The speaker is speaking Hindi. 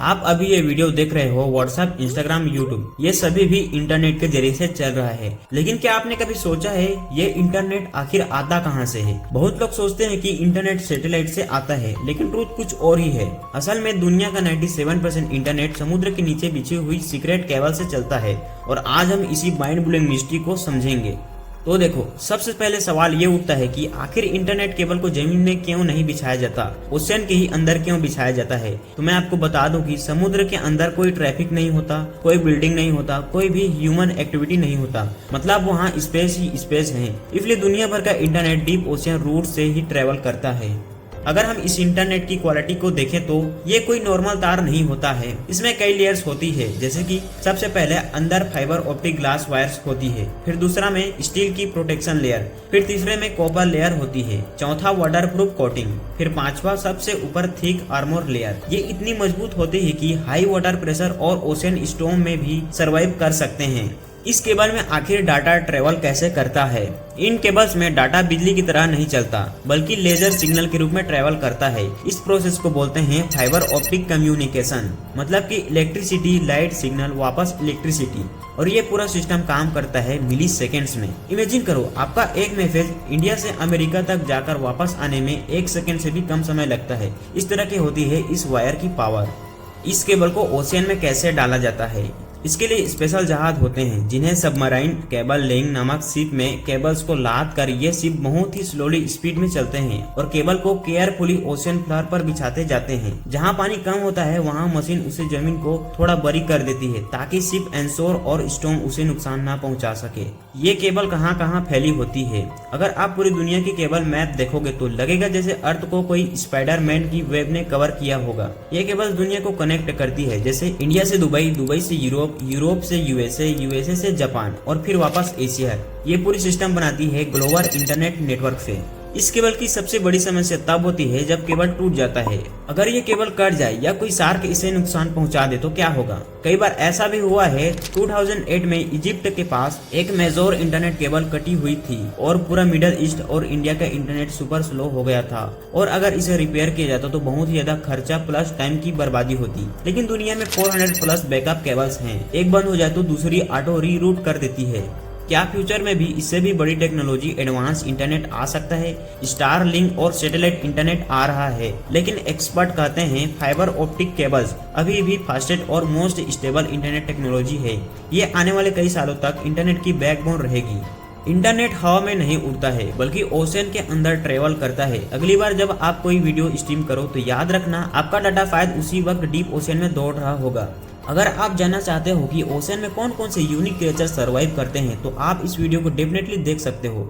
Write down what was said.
आप अभी ये वीडियो देख रहे हो व्हाट्सएप, इंस्टाग्राम, यूट्यूब, ये सभी भी इंटरनेट के जरिए से चल रहा है। लेकिन क्या आपने कभी सोचा है ये इंटरनेट आखिर आता कहाँ से है? बहुत लोग सोचते हैं कि इंटरनेट सैटेलाइट से आता है, लेकिन ट्रूथ कुछ और ही है। असल में दुनिया का 97% इंटरनेट समुद्र के नीचे बिछी हुई सीक्रेट केबल से चलता है और आज हम इसी माइंड ब्लोइंग मिस्ट्री को समझेंगे। तो देखो, सबसे पहले सवाल ये उठता है कि आखिर इंटरनेट केबल को जमीन में क्यों नहीं बिछाया जाता, ओशियन के ही अंदर क्यों बिछाया जाता है? तो मैं आपको बता दूं कि समुद्र के अंदर कोई ट्रैफिक नहीं होता, कोई बिल्डिंग नहीं होता, कोई भी ह्यूमन एक्टिविटी नहीं होता, मतलब वहाँ स्पेस ही स्पेस है। इसलिए दुनिया भर का इंटरनेट डीप ओशियन रूट से ही ट्रेवल करता है। अगर हम इस इंटरनेट की क्वालिटी को देखें तो ये कोई नॉर्मल तार नहीं होता है, इसमें कई लेयर्स होती है। जैसे कि सबसे पहले अंदर फाइबर ऑप्टिक ग्लास वायर्स होती है, फिर दूसरा में स्टील की प्रोटेक्शन लेयर, फिर तीसरे में कॉपर लेयर होती है, चौथा वाटर प्रूफ कोटिंग, फिर पांचवा सबसे ऊपर थिक आर्मोर लेयर। ये इतनी मजबूत होती है कि हाई वाटर प्रेशर और ओशियन स्टॉर्म में भी सर्वाइव कर सकते हैं। इस केबल में आखिर डाटा ट्रेवल कैसे करता है? इन केबल्स में डाटा बिजली की तरह नहीं चलता, बल्कि लेजर सिग्नल के रूप में ट्रेवल करता है। इस प्रोसेस को बोलते हैं फाइबर ऑप्टिक कम्युनिकेशन, मतलब कि इलेक्ट्रिसिटी, लाइट सिग्नल वापस इलेक्ट्रिसिटी, और ये पूरा सिस्टम काम करता है मिली सेकेंड्स में। इमेजिन करो, आपका एक मैसेज इंडिया से अमेरिका तक जाकर वापस आने में 1 सेकेंड से भी कम समय लगता है। इस तरह की होती है इस वायर की पावर। इस केबल को ओशियन में कैसे डाला जाता है? इसके लिए स्पेशल जहाज होते हैं जिन्हें सबमराइन केबल लेइंग नामक शिप में केबल्स को लाद कर ये शिप बहुत ही स्लोली स्पीड में चलते हैं और केबल को केयरफुली ओशियन फ्लोर पर बिछाते जाते हैं। जहां पानी कम होता है वहां मशीन उसे जमीन को थोड़ा बारीक कर देती है ताकि शिप एंशोर और स्टॉर्म उसे नुकसान ना पहुंचा सके। ये केबल कहाँ कहाँ फैली होती है? अगर आप पूरी दुनिया की केबल मैप देखोगे तो लगेगा जैसे अर्थ को कोई स्पाइडरमैन की वेब ने कवर किया होगा। ये केबल दुनिया को कनेक्ट करती है, जैसे इंडिया से दुबई, दुबई से यूरोप, यूरोप से यूएसए, यूएसए से जापान और फिर वापस एशिया। ये पूरी सिस्टम बनाती है ग्लोबल इंटरनेट नेटवर्क से। इस केबल की सबसे बड़ी समस्या तब होती है जब केबल टूट जाता है। अगर ये केबल कट जाए या कोई शार्क इसे नुकसान पहुंचा दे तो क्या होगा? कई बार ऐसा भी हुआ है। 2008 में इजिप्ट के पास एक मेजोर इंटरनेट केबल कटी हुई थी और पूरा मिडल ईस्ट और इंडिया का इंटरनेट सुपर स्लो हो गया था, और अगर इसे रिपेयर किया जाता तो बहुत ही ज्यादा खर्चा प्लस टाइम की बर्बादी होती। लेकिन दुनिया में 400 प्लस बैकअप केबल्स हैं। एक बंद हो जाए तो दूसरी ऑटो रीरूट कर देती है। क्या फ्यूचर में भी इससे भी बड़ी टेक्नोलॉजी एडवांस इंटरनेट आ सकता है? स्टारलिंक और सैटेलाइट इंटरनेट आ रहा है, लेकिन एक्सपर्ट कहते हैं फाइबर ऑप्टिक केबल्स अभी भी फास्टेस्ट और मोस्ट स्टेबल इंटरनेट टेक्नोलॉजी है। ये आने वाले कई सालों तक इंटरनेट की बैकबोन रहेगी। इंटरनेट हवा में नहीं उड़ता है, बल्कि ओशियन के अंदर ट्रेवल करता है। अगली बार जब आप कोई वीडियो स्ट्रीम करो तो याद रखना आपका डाटा शायद उसी वक्त डीप ओशियन में दौड़ रहा होगा। अगर आप जानना चाहते हो कि ओशियन में कौन कौन से यूनिक क्रिएचर सर्वाइव करते हैं तो आप इस वीडियो को डेफिनेटली देख सकते हो।